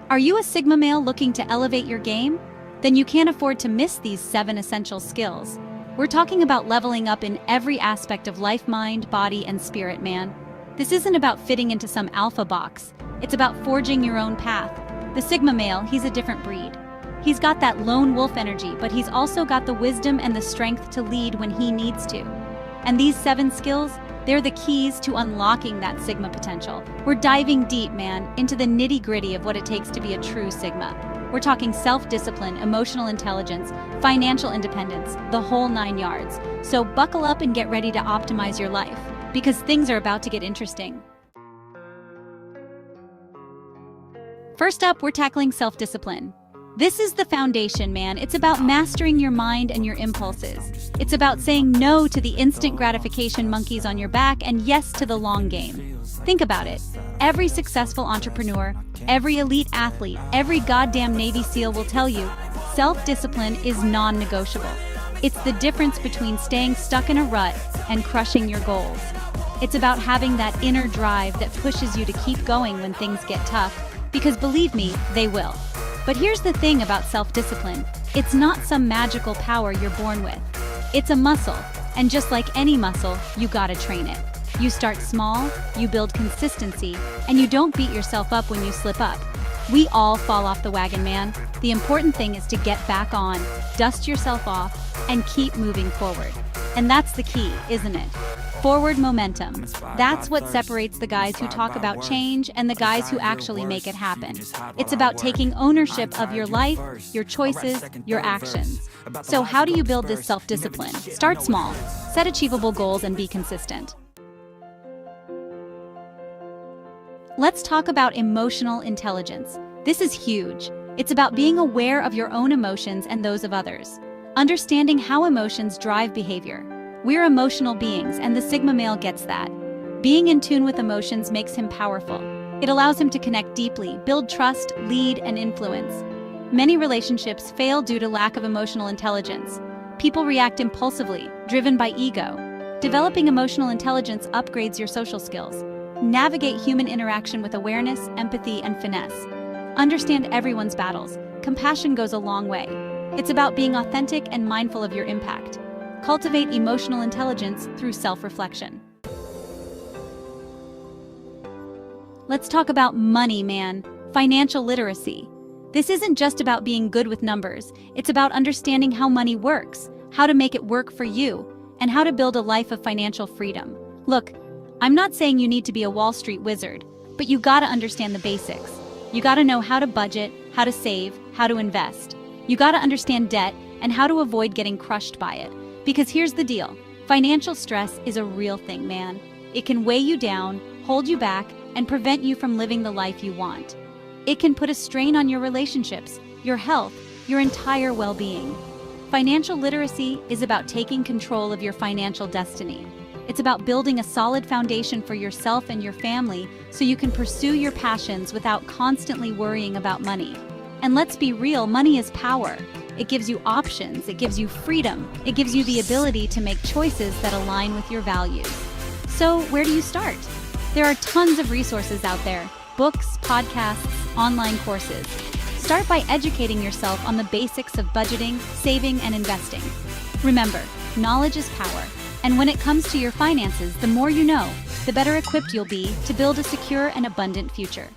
Are you a Sigma male looking to elevate your game? Then you can't afford to miss these 7 essential skills. We're talking about leveling up in every aspect of life, mind, body, and spirit, man. This isn't about fitting into some alpha box. It's about forging your own path. The Sigma male, he's a different breed. He's got that lone wolf energy, but he's also got the wisdom and the strength to lead when he needs to. And these 7 skills, they're the keys to unlocking that Sigma potential. We're diving deep, man, into the nitty-gritty of what it takes to be a true Sigma. We're talking self-discipline, emotional intelligence, financial independence, the whole 9 yards. So buckle up and get ready to optimize your life, because things are about to get interesting. First up, we're tackling self-discipline. This is the foundation, man. It's about mastering your mind and your impulses. It's about saying no to the instant gratification monkeys on your back and yes to the long game. Think about it. Every successful entrepreneur, every elite athlete, every goddamn Navy SEAL will tell you, self-discipline is non-negotiable. It's the difference between staying stuck in a rut and crushing your goals. It's about having that inner drive that pushes you to keep going when things get tough, because believe me, they will. But here's the thing about self-discipline. It's not some magical power you're born with. It's a muscle, and just like any muscle, you gotta train it. You start small, you build consistency, and you don't beat yourself up when you slip up. We all fall off the wagon, man. The important thing is to get back on, dust yourself off, and keep moving forward. And that's the key, isn't it? Forward momentum. That's what separates the guys who talk about change and the guys who actually make it happen. It's about taking ownership of your life, your choices, your actions. So how do you build this self-discipline? Start small, set achievable goals, and be consistent. Let's talk about emotional intelligence. This is huge. It's about being aware of your own emotions and those of others. Understanding how emotions drive behavior. We're emotional beings, and the Sigma male gets that. Being in tune with emotions makes him powerful. It allows him to connect deeply, build trust, lead, and influence. Many relationships fail due to lack of emotional intelligence. People react impulsively, driven by ego. Developing emotional intelligence upgrades your social skills. Navigate human interaction with awareness, empathy, and finesse. Understand everyone's battles. Compassion goes a long way. It's about being authentic and mindful of your impact. Cultivate emotional intelligence through self-reflection. Let's talk about money, man. Financial literacy. This isn't just about being good with numbers. It's about understanding how money works, how to make it work for you, and how to build a life of financial freedom. Look, I'm not saying you need to be a Wall Street wizard, but you gotta understand the basics. You gotta know how to budget, how to save, how to invest. You gotta understand debt and how to avoid getting crushed by it. Because here's the deal, financial stress is a real thing, man. It can weigh you down, hold you back, and prevent you from living the life you want. It can put a strain on your relationships, your health, your entire well-being. Financial literacy is about taking control of your financial destiny. It's about building a solid foundation for yourself and your family so you can pursue your passions without constantly worrying about money. And let's be real, money is power. It gives you options, it gives you freedom, it gives you the ability to make choices that align with your values. So where do you start? There are tons of resources out there, books, podcasts, online courses. Start by educating yourself on the basics of budgeting, saving, and investing. Remember, knowledge is power, and when it comes to your finances, the more you know, the better equipped you'll be to build a secure and abundant future.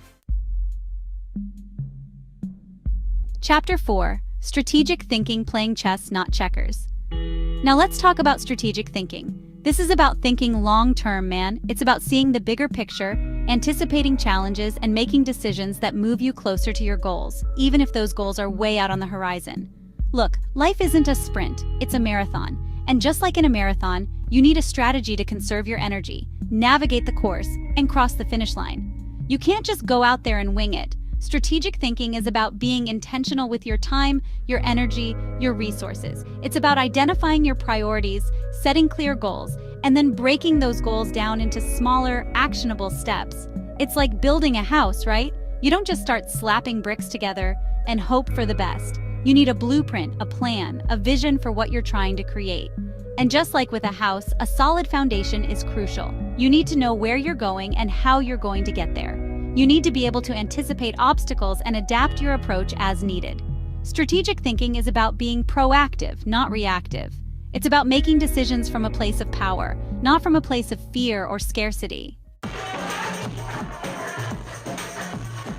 Chapter 4. Strategic thinking, playing chess, not checkers. Now let's talk about strategic thinking. This is about thinking long-term, man. It's about seeing the bigger picture, anticipating challenges, and making decisions that move you closer to your goals, even if those goals are way out on the horizon. Look, life isn't a sprint, it's a marathon. And just like in a marathon, you need a strategy to conserve your energy, navigate the course, and cross the finish line. You can't just go out there and wing it. Strategic thinking is about being intentional with your time, your energy, your resources. It's about identifying your priorities, setting clear goals, and then breaking those goals down into smaller, actionable steps. It's like building a house, right? You don't just start slapping bricks together and hope for the best. You need a blueprint, a plan, a vision for what you're trying to create. And just like with a house, a solid foundation is crucial. You need to know where you're going and how you're going to get there. You need to be able to anticipate obstacles and adapt your approach as needed. Strategic thinking is about being proactive, not reactive. It's about making decisions from a place of power, not from a place of fear or scarcity.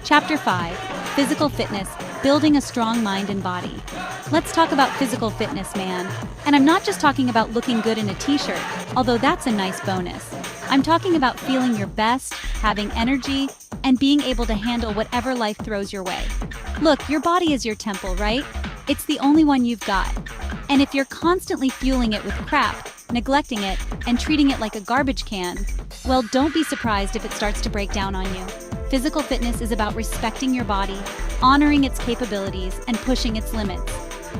Chapter 5. Physical Fitness, Building a Strong Mind and Body. Let's talk about physical fitness, man. And I'm not just talking about looking good in a t-shirt, although that's a nice bonus. I'm talking about feeling your best, having energy, and being able to handle whatever life throws your way. Look, your body is your temple, right? It's the only one you've got. And if you're constantly fueling it with crap, neglecting it, and treating it like a garbage can, well, don't be surprised if it starts to break down on you. Physical fitness is about respecting your body, honoring its capabilities, and pushing its limits.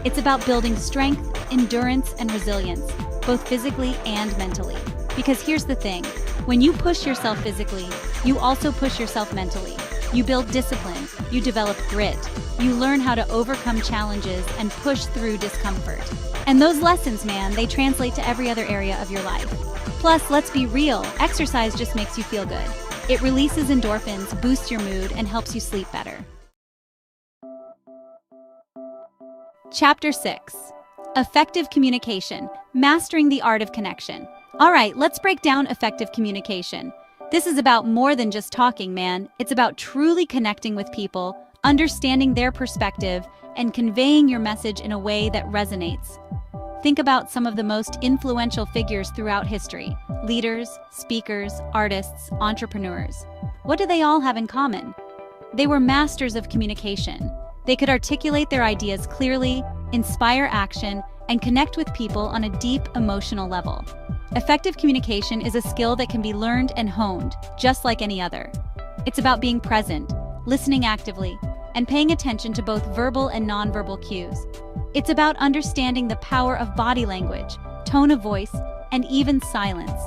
It's about building strength, endurance, and resilience, both physically and mentally. Because here's the thing, when you push yourself physically, you also push yourself mentally. You build discipline, you develop grit, you learn how to overcome challenges and push through discomfort. And those lessons, man, they translate to every other area of your life. Plus, let's be real, exercise just makes you feel good. It releases endorphins, boosts your mood, and helps you sleep better. Chapter 6. Effective Communication, Mastering the Art of Connection. All right, let's break down effective communication. This is about more than just talking, man. It's about truly connecting with people, understanding their perspective, and conveying your message in a way that resonates. Think about some of the most influential figures throughout history: leaders, speakers, artists, entrepreneurs. What do they all have in common? They were masters of communication. They could articulate their ideas clearly, inspire action, and connect with people on a deep emotional level. Effective communication is a skill that can be learned and honed, just like any other. It's about being present, listening actively, and paying attention to both verbal and nonverbal cues. It's about understanding the power of body language, tone of voice, and even silence.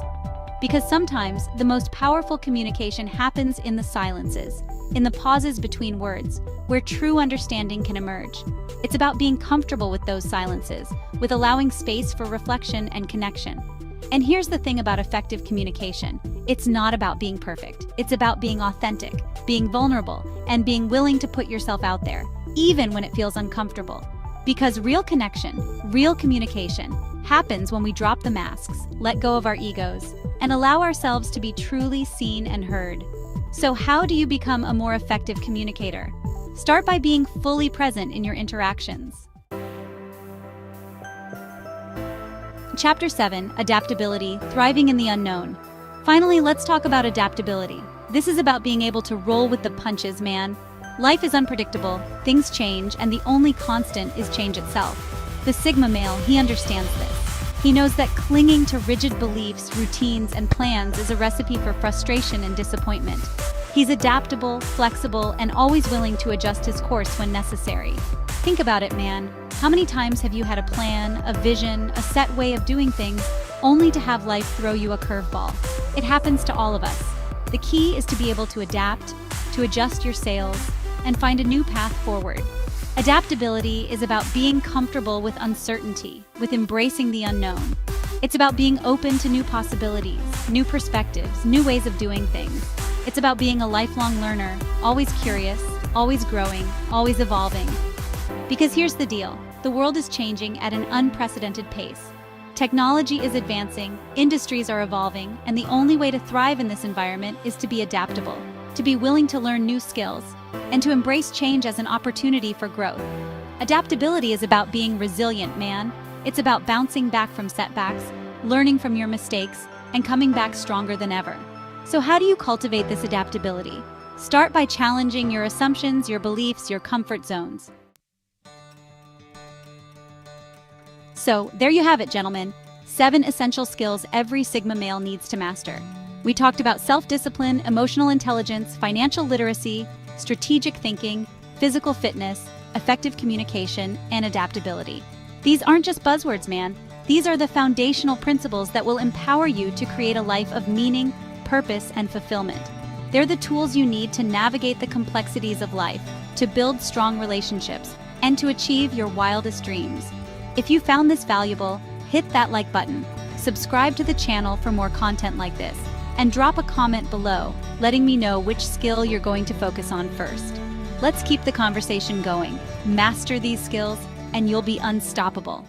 Because sometimes the most powerful communication happens in the silences, in the pauses between words, where true understanding can emerge. It's about being comfortable with those silences, with allowing space for reflection and connection. And here's the thing about effective communication. It's not about being perfect. It's about being authentic, being vulnerable, and being willing to put yourself out there, even when it feels uncomfortable. Because real connection, real communication, happens when we drop the masks, let go of our egos, and allow ourselves to be truly seen and heard. So how do you become a more effective communicator? Start by being fully present in your interactions. Chapter 7, Adaptability, Thriving in the Unknown. Finally, let's talk about adaptability. This is about being able to roll with the punches, man. Life is unpredictable, things change, and the only constant is change itself. The Sigma male, he understands this. He knows that clinging to rigid beliefs, routines, and plans is a recipe for frustration and disappointment. He's adaptable, flexible, and always willing to adjust his course when necessary. Think about it, man. How many times have you had a plan, a vision, a set way of doing things, only to have life throw you a curveball? It happens to all of us. The key is to be able to adapt, to adjust your sails, and find a new path forward. Adaptability is about being comfortable with uncertainty, with embracing the unknown. It's about being open to new possibilities, new perspectives, new ways of doing things. It's about being a lifelong learner, always curious, always growing, always evolving. Because here's the deal, the world is changing at an unprecedented pace. Technology is advancing, industries are evolving, and the only way to thrive in this environment is to be adaptable, to be willing to learn new skills, and to embrace change as an opportunity for growth. Adaptability is about being resilient, man. It's about bouncing back from setbacks, learning from your mistakes, and coming back stronger than ever. So how do you cultivate this adaptability? Start by challenging your assumptions, your beliefs, your comfort zones. So, there you have it, gentlemen. 7 essential skills every Sigma male needs to master. We talked about self-discipline, emotional intelligence, financial literacy, strategic thinking, physical fitness, effective communication, and adaptability. These aren't just buzzwords, man. These are the foundational principles that will empower you to create a life of meaning, purpose, and fulfillment. They're the tools you need to navigate the complexities of life, to build strong relationships, and to achieve your wildest dreams. If you found this valuable, hit that like button. Subscribe to the channel for more content like this. And drop a comment below, letting me know which skill you're going to focus on first. Let's keep the conversation going. Master these skills, and you'll be unstoppable.